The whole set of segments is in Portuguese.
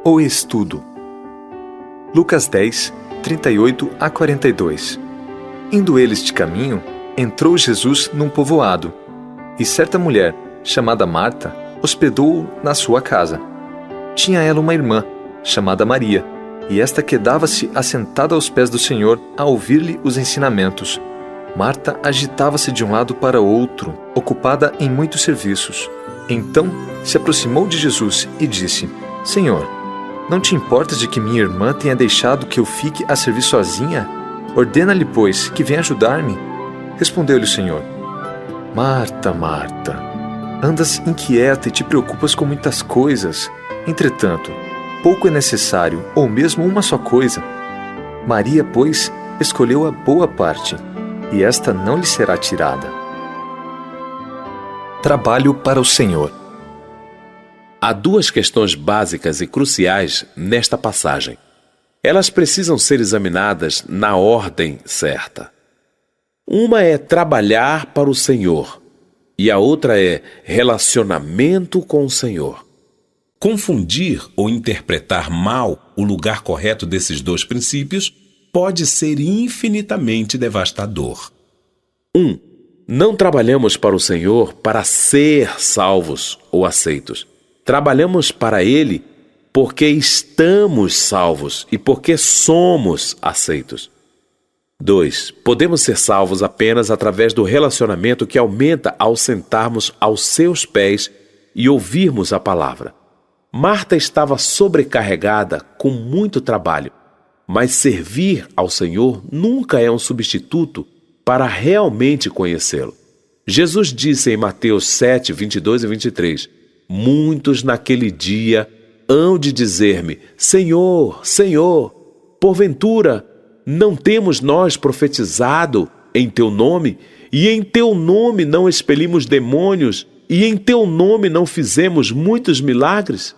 ou estudo. Lucas 10, 38 a 42. Indo eles de caminho, entrou Jesus num povoado, e certa mulher, chamada Marta, hospedou-o na sua casa. Tinha ela uma irmã, chamada Maria, e esta quedava-se assentada aos pés do Senhor a ouvir-lhe os ensinamentos. Marta agitava-se de um lado para outro, ocupada em muitos serviços. Então se aproximou de Jesus e disse: Senhor, não te importas de que minha irmã tenha deixado que eu fique a servir sozinha? Ordena-lhe, pois, que venha ajudar-me. Respondeu-lhe o Senhor: Marta, Marta, andas inquieta e te preocupas com muitas coisas. Entretanto, pouco é necessário, ou mesmo uma só coisa. Maria, pois, escolheu a boa parte, e esta não lhe será tirada. Trabalho para o Senhor. Há duas questões básicas e cruciais nesta passagem. Elas precisam ser examinadas na ordem certa. Uma é trabalhar para o Senhor e a outra é relacionamento com o Senhor. Confundir ou interpretar mal o lugar correto desses dois princípios pode ser infinitamente devastador. 1. Não trabalhamos para o Senhor para ser salvos ou aceitos. Trabalhamos para Ele porque estamos salvos e porque somos aceitos. 2. Podemos ser salvos apenas através do relacionamento que aumenta ao sentarmos aos seus pés e ouvirmos a palavra. Marta estava sobrecarregada com muito trabalho, mas servir ao Senhor nunca é um substituto para realmente conhecê-lo. Jesus disse em Mateus 7, 22 e 23, muitos naquele dia hão de dizer-me, Senhor, Senhor, porventura, não temos nós profetizado em Teu nome, e em Teu nome não expelimos demônios, e em Teu nome não fizemos muitos milagres?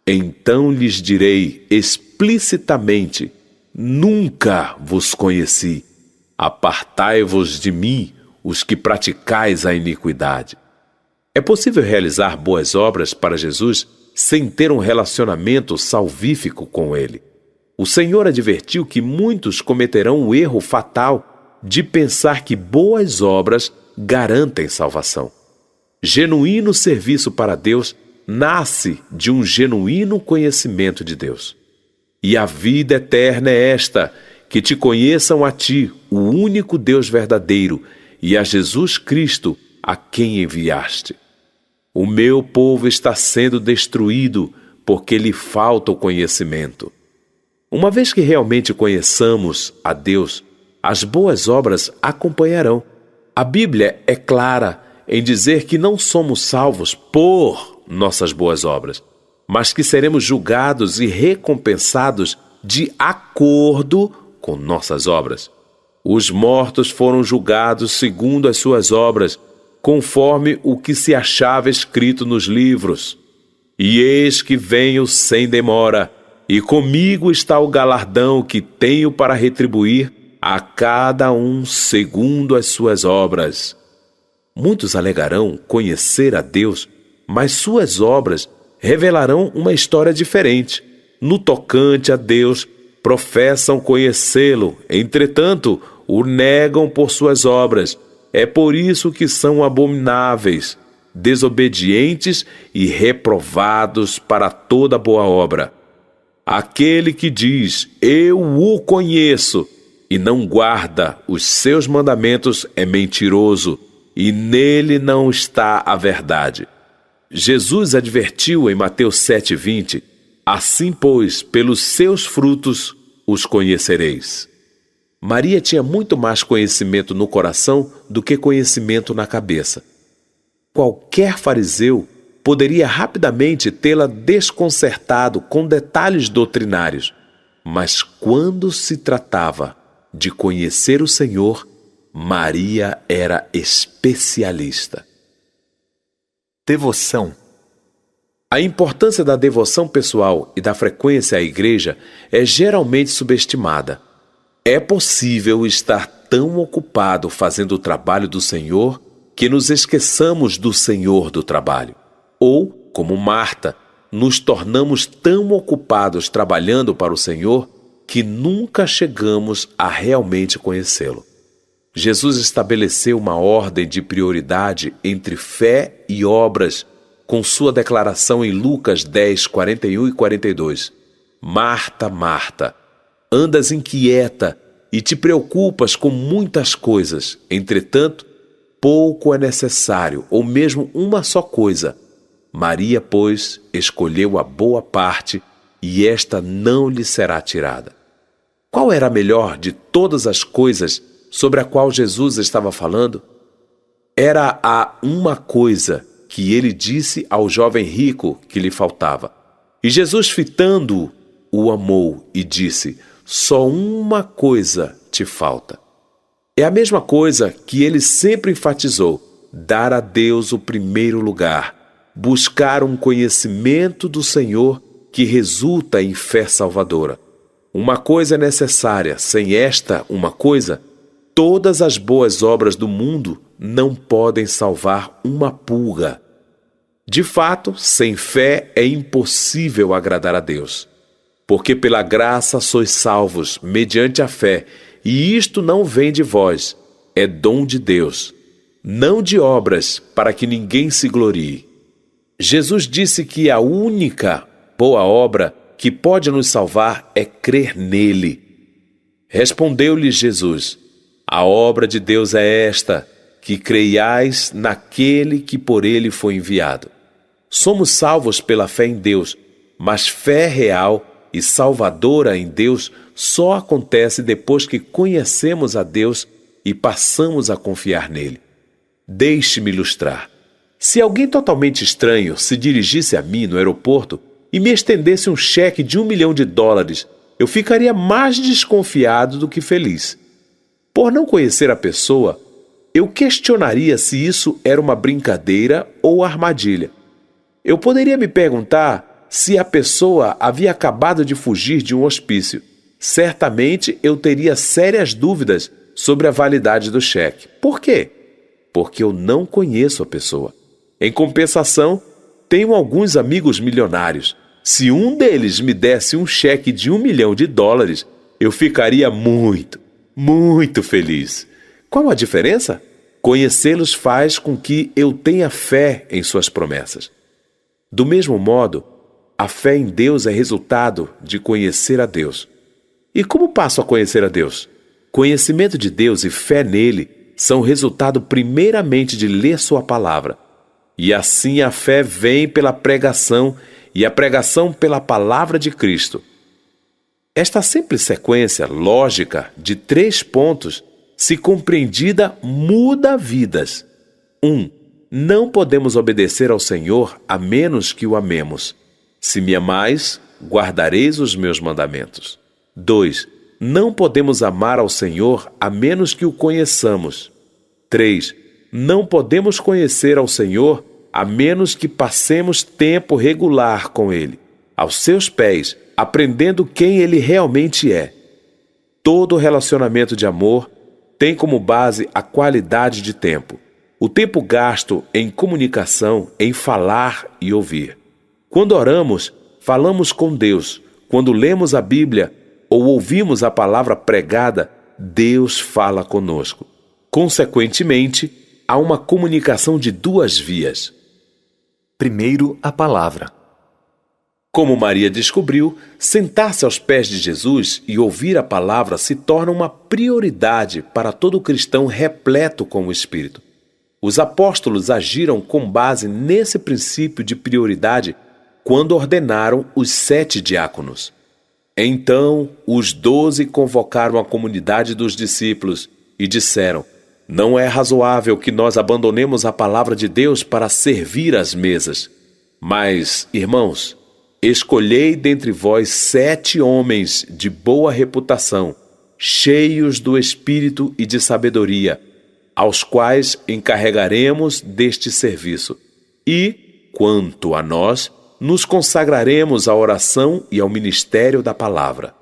Então lhes direi explicitamente, nunca vos conheci. Apartai-vos de mim, os que praticais a iniquidade. É possível realizar boas obras para Jesus sem ter um relacionamento salvífico com Ele. O Senhor advertiu que muitos cometerão o erro fatal de pensar que boas obras garantem salvação. Genuíno serviço para Deus nasce de um genuíno conhecimento de Deus. E a vida eterna é esta, que te conheçam a ti, o único Deus verdadeiro, e a Jesus Cristo, a quem enviaste. O meu povo está sendo destruído porque lhe falta o conhecimento. Uma vez que realmente conheçamos a Deus, as boas obras acompanharão. A Bíblia é clara em dizer que não somos salvos por nossas boas obras, mas que seremos julgados e recompensados de acordo com nossas obras. Os mortos foram julgados segundo as suas obras, conforme o que se achava escrito nos livros. E eis que venho sem demora, e comigo está o galardão que tenho para retribuir a cada um segundo as suas obras. Muitos alegarão conhecer a Deus, mas suas obras revelarão uma história diferente. No tocante a Deus, professam conhecê-lo, entretanto, o negam por suas obras. É por isso que são abomináveis, desobedientes e reprovados para toda boa obra. Aquele que diz, eu o conheço, e não guarda os seus mandamentos é mentiroso, e nele não está a verdade. Jesus advertiu em Mateus 7,20, assim, pois, pelos seus frutos os conhecereis. Maria tinha muito mais conhecimento no coração do que conhecimento na cabeça. Qualquer fariseu poderia rapidamente tê-la desconcertado com detalhes doutrinários, mas quando se tratava de conhecer o Senhor, Maria era especialista. Devoção. A importância da devoção pessoal e da frequência à igreja é geralmente subestimada. É possível estar tão ocupado fazendo o trabalho do Senhor que nos esqueçamos do Senhor do trabalho. Ou, como Marta, nos tornamos tão ocupados trabalhando para o Senhor que nunca chegamos a realmente conhecê-lo. Jesus estabeleceu uma ordem de prioridade entre fé e obras com sua declaração em Lucas 10, 41 e 42. Marta, Marta, andas inquieta e te preocupas com muitas coisas, entretanto, pouco é necessário, ou mesmo uma só coisa. Maria, pois, escolheu a boa parte, e esta não lhe será tirada. Qual era a melhor de todas as coisas sobre a qual Jesus estava falando? Era a uma coisa que ele disse ao jovem rico que lhe faltava. E Jesus, fitando-o, o amou e disse: só uma coisa te falta. É a mesma coisa que ele sempre enfatizou: dar a Deus o primeiro lugar, buscar um conhecimento do Senhor que resulta em fé salvadora. Uma coisa é necessária, sem esta uma coisa, todas as boas obras do mundo não podem salvar uma pulga. De fato, sem fé é impossível agradar a Deus. Porque pela graça sois salvos, mediante a fé, e isto não vem de vós, é dom de Deus, não de obras, para que ninguém se glorie. Jesus disse que a única boa obra que pode nos salvar é crer nele. Respondeu-lhe Jesus: a obra de Deus é esta, que creiais naquele que por ele foi enviado. Somos salvos pela fé em Deus, mas fé real e salvadora em Deus só acontece depois que conhecemos a Deus e passamos a confiar nele. Deixe-me ilustrar. Se alguém totalmente estranho se dirigisse a mim no aeroporto e me estendesse um cheque de $1 milhão, eu ficaria mais desconfiado do que feliz. Por não conhecer a pessoa, eu questionaria se isso era uma brincadeira ou armadilha. Eu poderia me perguntar se a pessoa havia acabado de fugir de um hospício. Certamente eu teria sérias dúvidas sobre a validade do cheque. Por quê? Porque eu não conheço a pessoa. Em compensação, tenho alguns amigos milionários. Se um deles me desse um cheque de $1 milhão, eu ficaria muito feliz. Qual a diferença? Conhecê-los faz com que eu tenha fé em suas promessas. Do mesmo modo, a fé em Deus é resultado de conhecer a Deus. E como passo a conhecer a Deus? Conhecimento de Deus e fé nele são resultado primeiramente de ler sua palavra. E assim a fé vem pela pregação e a pregação pela palavra de Cristo. Esta simples sequência lógica de 3 pontos, se compreendida, muda vidas. 1. Não podemos obedecer ao Senhor a menos que o amemos. Se me amais, guardareis os meus mandamentos. 2. Não podemos amar ao Senhor a menos que o conheçamos. 3. Não podemos conhecer ao Senhor a menos que passemos tempo regular com Ele, aos seus pés, aprendendo quem Ele realmente é. Todo relacionamento de amor tem como base a qualidade de tempo. O tempo gasto em comunicação, em falar e ouvir. Quando oramos, falamos com Deus. Quando lemos a Bíblia ou ouvimos a palavra pregada, Deus fala conosco. Consequentemente, há uma comunicação de 2 vias. Primeiro, a palavra. Como Maria descobriu, sentar-se aos pés de Jesus e ouvir a palavra se torna uma prioridade para todo cristão repleto com o Espírito. Os apóstolos agiram com base nesse princípio de prioridade quando ordenaram os 7 diáconos. Então, os 12 convocaram a comunidade dos discípulos e disseram: não é razoável que nós abandonemos a palavra de Deus para servir às mesas. Mas, irmãos, escolhei dentre vós 7 homens de boa reputação, cheios do Espírito e de sabedoria, aos quais encarregaremos deste serviço. E, quanto a nós, nos consagraremos à oração e ao ministério da palavra.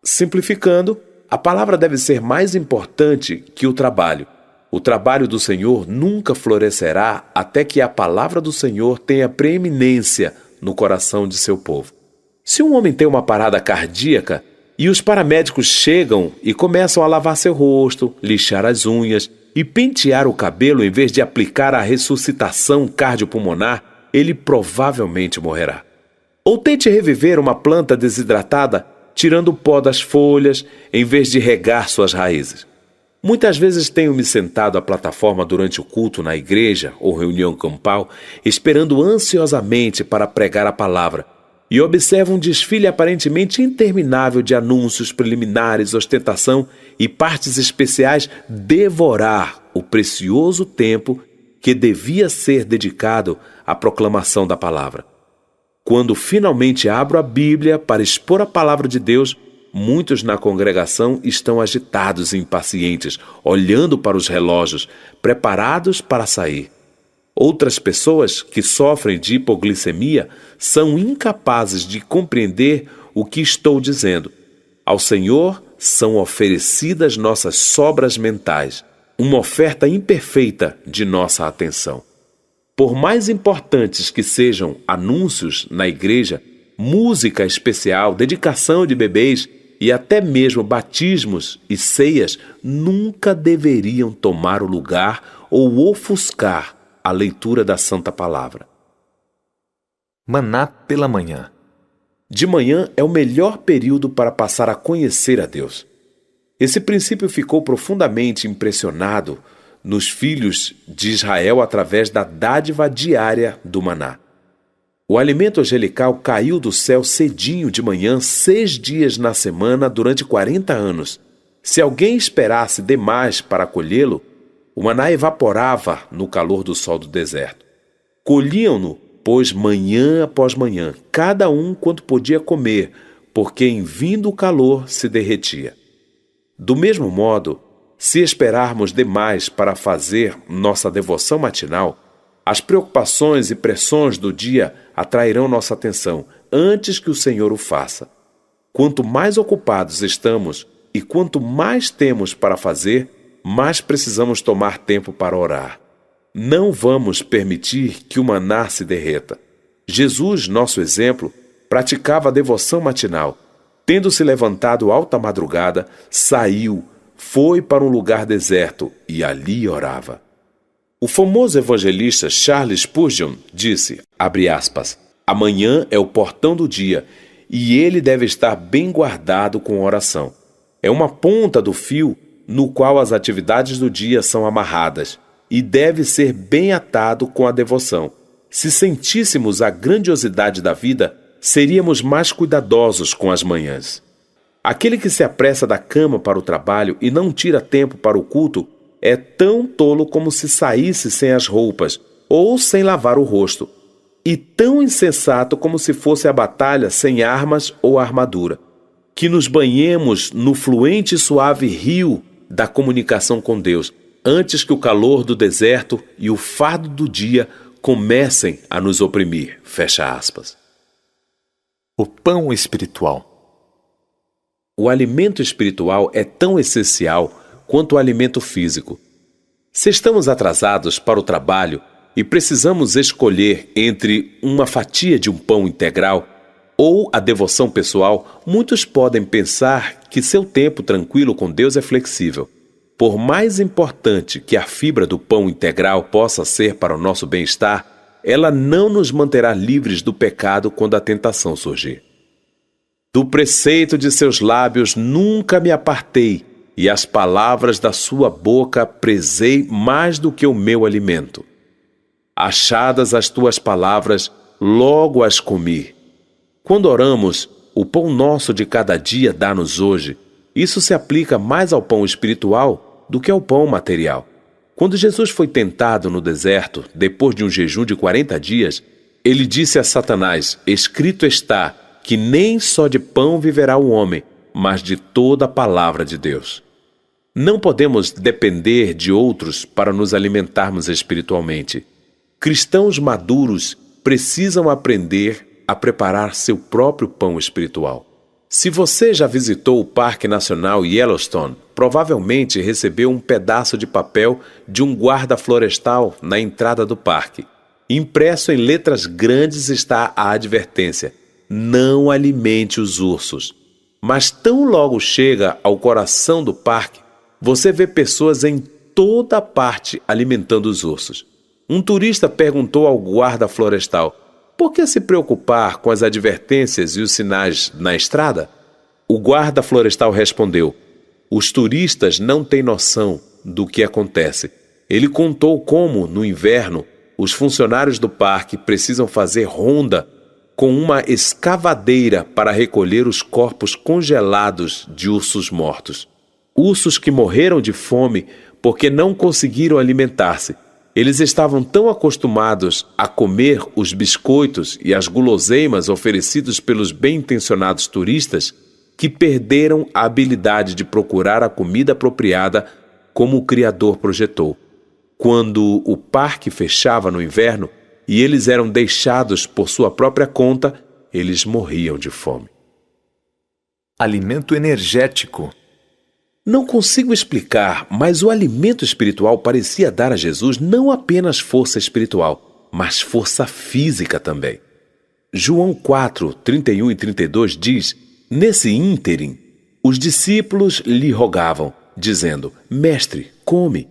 Simplificando, a palavra deve ser mais importante que o trabalho. O trabalho do Senhor nunca florescerá até que a palavra do Senhor tenha preeminência no coração de seu povo. Se um homem tem uma parada cardíaca e os paramédicos chegam e começam a lavar seu rosto, lixar as unhas e pentear o cabelo em vez de aplicar a ressuscitação cardiopulmonar, ele provavelmente morrerá. Ou tente reviver uma planta desidratada tirando o pó das folhas em vez de regar suas raízes. Muitas vezes tenho me sentado à plataforma durante o culto na igreja ou reunião campal, esperando ansiosamente para pregar a palavra, e observo um desfile aparentemente interminável de anúncios preliminares, ostentação e partes especiais devorar o precioso tempo que devia ser dedicado à proclamação da palavra. Quando finalmente abro a Bíblia para expor a palavra de Deus, muitos na congregação estão agitados e impacientes, olhando para os relógios, preparados para sair. Outras pessoas que sofrem de hipoglicemia são incapazes de compreender o que estou dizendo. Ao Senhor são oferecidas nossas sobras mentais, uma oferta imperfeita de nossa atenção. Por mais importantes que sejam anúncios na igreja, música especial, dedicação de bebês e até mesmo batismos e ceias nunca deveriam tomar o lugar ou ofuscar a leitura da Santa Palavra. Maná pela manhã. De manhã é o melhor período para passar a conhecer a Deus. Esse princípio ficou profundamente impressionado nos filhos de Israel através da dádiva diária do maná. O alimento angelical caiu do céu cedinho de manhã, 6 dias na semana, durante 40 anos. Se alguém esperasse demais para colhê-lo, o maná evaporava no calor do sol do deserto. Colhiam-no, pois, manhã após manhã, cada um quanto podia comer, porque em vindo o calor se derretia. Do mesmo modo, se esperarmos demais para fazer nossa devoção matinal, as preocupações e pressões do dia atrairão nossa atenção antes que o Senhor o faça. Quanto mais ocupados estamos e quanto mais temos para fazer, mais precisamos tomar tempo para orar. Não vamos permitir que o maná se derreta. Jesus, nosso exemplo, praticava a devoção matinal. Tendo se levantado alta madrugada, saiu, foi para um lugar deserto e ali orava. O famoso evangelista Charles Spurgeon disse, abre aspas, amanhã é o portão do dia e ele deve estar bem guardado com oração. É uma ponta do fio no qual as atividades do dia são amarradas e deve ser bem atado com a devoção. Se sentíssemos a grandiosidade da vida, seríamos mais cuidadosos com as manhãs. Aquele que se apressa da cama para o trabalho e não tira tempo para o culto é tão tolo como se saísse sem as roupas ou sem lavar o rosto, e tão insensato como se fosse a batalha sem armas ou armadura. Que nos banhemos no fluente e suave rio da comunicação com Deus, antes que o calor do deserto e o fardo do dia comecem a nos oprimir. Fecha aspas. O pão espiritual. O alimento espiritual é tão essencial quanto o alimento físico. Se estamos atrasados para o trabalho e precisamos escolher entre uma fatia de um pão integral ou a devoção pessoal, muitos podem pensar que seu tempo tranquilo com Deus é flexível. Por mais importante que a fibra do pão integral possa ser para o nosso bem-estar, ela não nos manterá livres do pecado quando a tentação surgir. Do preceito de seus lábios nunca me apartei, e as palavras da sua boca prezei mais do que o meu alimento. Achadas as tuas palavras, logo as comi. Quando oramos, o pão nosso de cada dia dá-nos hoje, isso se aplica mais ao pão espiritual do que ao pão material. Quando Jesus foi tentado no deserto, depois de um jejum de 40 dias, ele disse a Satanás, escrito está, que nem só de pão viverá o homem, mas de toda a palavra de Deus. Não podemos depender de outros para nos alimentarmos espiritualmente. Cristãos maduros precisam aprender a preparar seu próprio pão espiritual. Se você já visitou o Parque Nacional Yellowstone, provavelmente recebeu um pedaço de papel de um guarda florestal na entrada do parque. Impresso em letras grandes está a advertência: não alimente os ursos. Mas tão logo chega ao coração do parque, você vê pessoas em toda parte alimentando os ursos. Um turista perguntou ao guarda florestal: por que se preocupar com as advertências e os sinais na estrada? O guarda florestal respondeu: os turistas não têm noção do que acontece. Ele contou como, no inverno, os funcionários do parque precisam fazer ronda com uma escavadeira para recolher os corpos congelados de ursos mortos. Ursos que morreram de fome porque não conseguiram alimentar-se. Eles estavam tão acostumados a comer os biscoitos e as guloseimas oferecidos pelos bem-intencionados turistas que perderam a habilidade de procurar a comida apropriada como o Criador projetou. Quando o parque fechava no inverno e eles eram deixados por sua própria conta, eles morriam de fome. Alimento energético. Não consigo explicar, mas o alimento espiritual parecia dar a Jesus não apenas força espiritual, mas força física também. João 4, 31 e 32 diz: nesse ínterim, os discípulos lhe rogavam, dizendo: Mestre, come.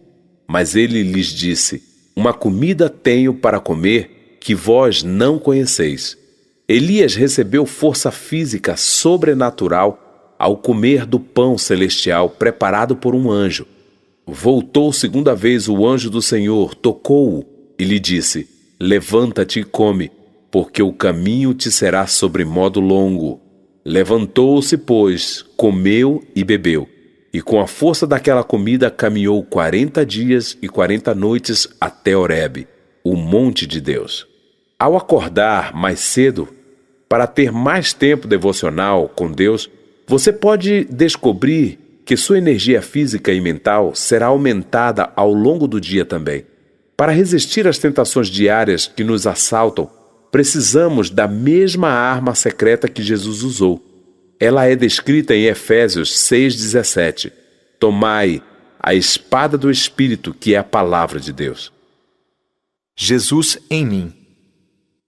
Mas ele lhes disse: uma comida tenho para comer que vós não conheceis. Elias recebeu força física sobrenatural ao comer do pão celestial preparado por um anjo. Voltou segunda vez o anjo do Senhor, tocou-o e lhe disse: levanta-te e come, porque o caminho te será sobremodo longo. Levantou-se, pois, comeu e bebeu, e com a força daquela comida caminhou 40 dias e 40 noites até Horebe, o monte de Deus. Ao acordar mais cedo, para ter mais tempo devocional com Deus, você pode descobrir que sua energia física e mental será aumentada ao longo do dia também. Para resistir às tentações diárias que nos assaltam, precisamos da mesma arma secreta que Jesus usou. Ela é descrita em Efésios 6,17. Tomai a espada do Espírito, que é a palavra de Deus. Jesus em mim.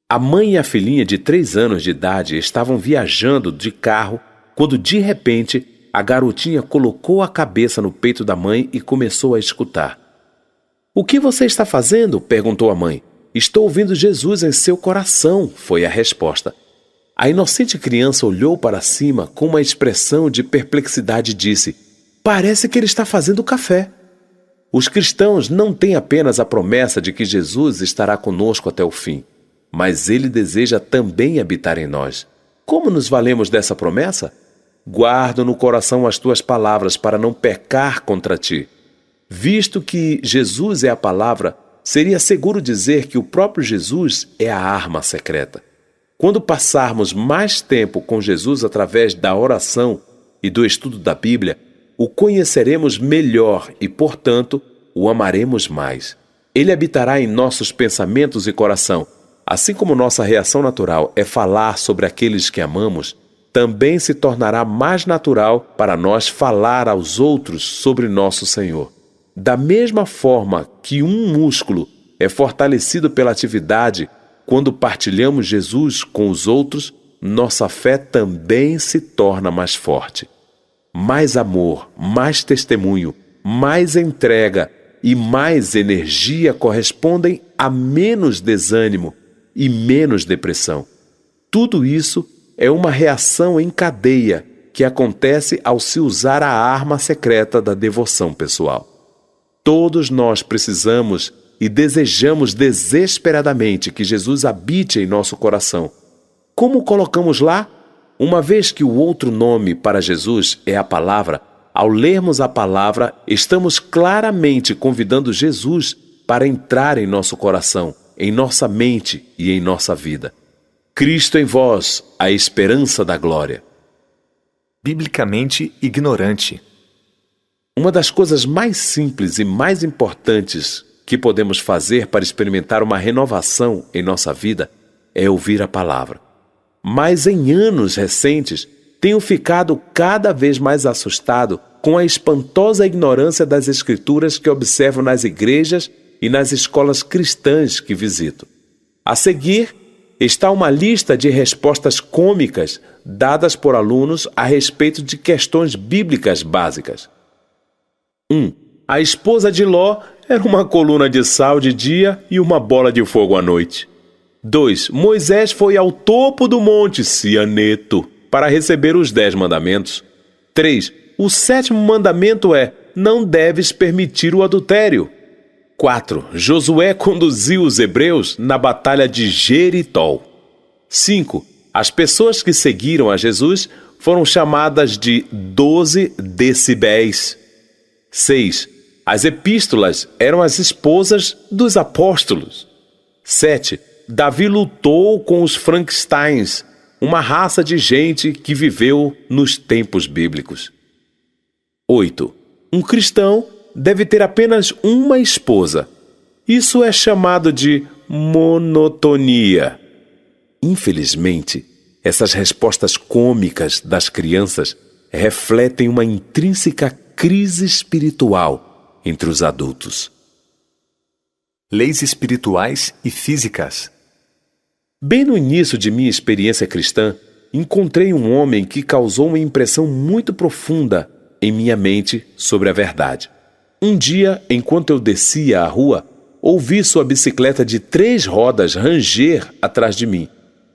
A mãe e a filhinha de 3 anos de idade estavam viajando de carro quando, de repente, a garotinha colocou a cabeça no peito da mãe e começou a escutar. O que você está fazendo? Perguntou a mãe. Estou ouvindo Jesus em seu coração, foi a resposta. A inocente criança olhou para cima com uma expressão de perplexidade e disse: parece que ele está fazendo café. Os cristãos não têm apenas a promessa de que Jesus estará conosco até o fim, mas ele deseja também habitar em nós. Como nos valemos dessa promessa? Guardo no coração as tuas palavras para não pecar contra ti. Visto que Jesus é a palavra, seria seguro dizer que o próprio Jesus é a arma secreta. Quando passarmos mais tempo com Jesus através da oração e do estudo da Bíblia, o conheceremos melhor e, portanto, o amaremos mais. Ele habitará em nossos pensamentos e coração. Assim como nossa reação natural é falar sobre aqueles que amamos, também se tornará mais natural para nós falar aos outros sobre nosso Senhor. Da mesma forma que um músculo é fortalecido pela atividade quando partilhamos Jesus com os outros, nossa fé também se torna mais forte. Mais amor, mais testemunho, mais entrega e mais energia correspondem a menos desânimo e menos depressão. Tudo isso é uma reação em cadeia que acontece ao se usar a arma secreta da devoção pessoal. Todos nós precisamos e desejamos desesperadamente que Jesus habite em nosso coração. Como colocamos lá? Uma vez que o outro nome para Jesus é a palavra, ao lermos a palavra, estamos claramente convidando Jesus para entrar em nosso coração, em nossa mente e em nossa vida. Cristo em vós, a esperança da glória. Biblicamente ignorante. Uma das coisas mais simples e mais importantes que podemos fazer para experimentar uma renovação em nossa vida é ouvir a palavra. Mas em anos recentes, tenho ficado cada vez mais assustado com a espantosa ignorância das Escrituras que observo nas igrejas e nas escolas cristãs que visito. A seguir está uma lista de respostas cômicas dadas por alunos a respeito de questões bíblicas básicas. 1. A esposa de Ló era uma coluna de sal de dia e uma bola de fogo à noite. 2. Moisés foi ao topo do monte Cianeto para receber os 10 mandamentos. 3. O 7º mandamento é: não deves permitir o adultério. 4. Josué conduziu os hebreus na batalha de Jeritó. 5. As pessoas que seguiram a Jesus foram chamadas de 12 decibéis. 6. As epístolas eram as esposas dos apóstolos. 7. Davi lutou com os Frankensteins, uma raça de gente que viveu nos tempos bíblicos. 8. Um cristão deve ter apenas uma esposa. Isso é chamado de monotonia. Infelizmente, essas respostas cômicas das crianças refletem uma intrínseca crise espiritual entre os adultos. Leis espirituais e físicas. Bem no início de minha experiência cristã, encontrei um homem que causou uma impressão muito profunda em minha mente sobre a verdade. Um dia, enquanto eu descia a rua, ouvi sua bicicleta de 3 rodas ranger atrás de mim.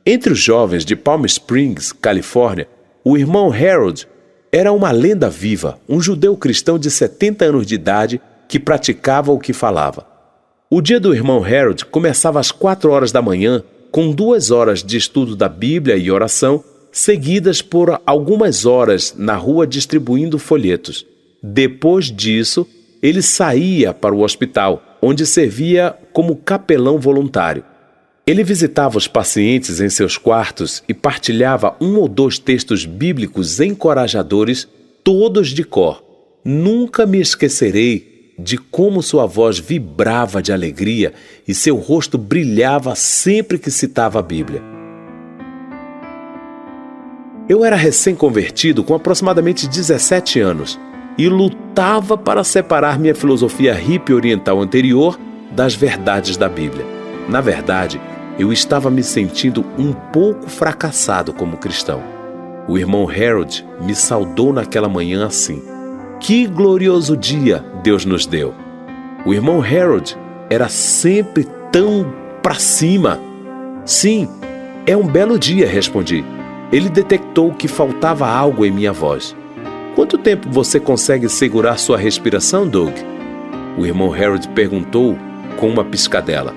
Entre os jovens de Palm Springs, Califórnia, o irmão Harold era uma lenda viva, um judeu cristão de 70 anos de idade que praticava o que falava. O dia do irmão Harold começava às 4 horas da manhã, com 2 horas de estudo da Bíblia e oração, seguidas por algumas horas na rua distribuindo folhetos. Depois disso, ele saía para o hospital, onde servia como capelão voluntário. Ele visitava os pacientes em seus quartos e partilhava 1 ou 2 textos bíblicos encorajadores, todos de cor. Nunca me esquecerei de como sua voz vibrava de alegria e seu rosto brilhava sempre que citava a Bíblia. Eu era recém-convertido com aproximadamente 17 anos e lutava para separar minha filosofia hippie oriental anterior das verdades da Bíblia. Na verdade, eu estava me sentindo um pouco fracassado como cristão. O irmão Harold me saudou naquela manhã assim: que glorioso dia Deus nos deu! O irmão Harold era sempre tão pra cima. Sim, é um belo dia, respondi. Ele detectou que faltava algo em minha voz. Quanto tempo você consegue segurar sua respiração, Doug? O irmão Harold perguntou com uma piscadela.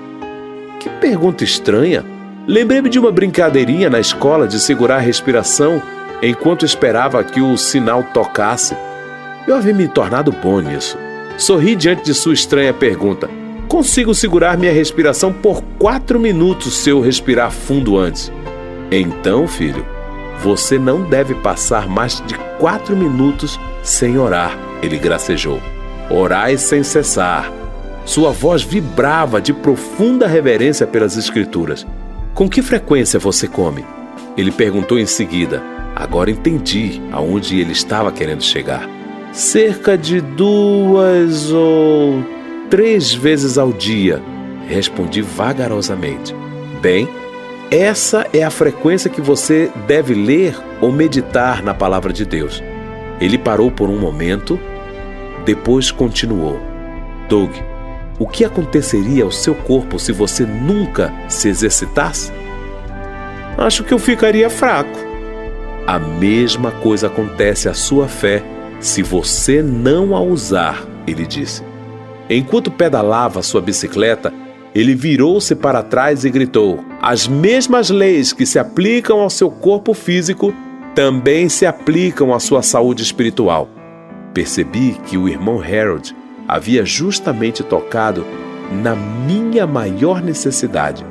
Que pergunta estranha. Lembrei-me de uma brincadeirinha na escola de segurar a respiração enquanto esperava que o sinal tocasse. Eu havia me tornado bom nisso. Sorri diante de sua estranha pergunta. Consigo segurar minha respiração por 4 minutos se eu respirar fundo antes. Então, filho, você não deve passar mais de 4 minutos sem orar, ele gracejou. Orai sem cessar. Sua voz vibrava de profunda reverência pelas Escrituras. Com que frequência você come? Ele perguntou em seguida. Agora entendi aonde ele estava querendo chegar. Cerca de 2 ou 3 vezes ao dia, respondi vagarosamente. Bem, essa é a frequência que você deve ler ou meditar na palavra de Deus. Ele parou por um momento, depois continuou. Doug, o que aconteceria ao seu corpo se você nunca se exercitasse? Acho que eu ficaria fraco. A mesma coisa acontece à sua fé se você não a usar, ele disse. Enquanto pedalava sua bicicleta, ele virou-se para trás e gritou: as mesmas leis que se aplicam ao seu corpo físico também se aplicam à sua saúde espiritual. Percebi que o irmão Harold havia justamente tocado na minha maior necessidade.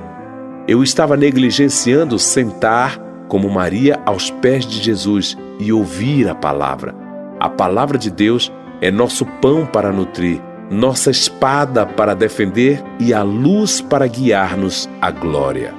Eu estava negligenciando sentar como Maria aos pés de Jesus e ouvir a palavra. A palavra de Deus é nosso pão para nutrir, nossa espada para defender e a luz para guiar-nos à glória.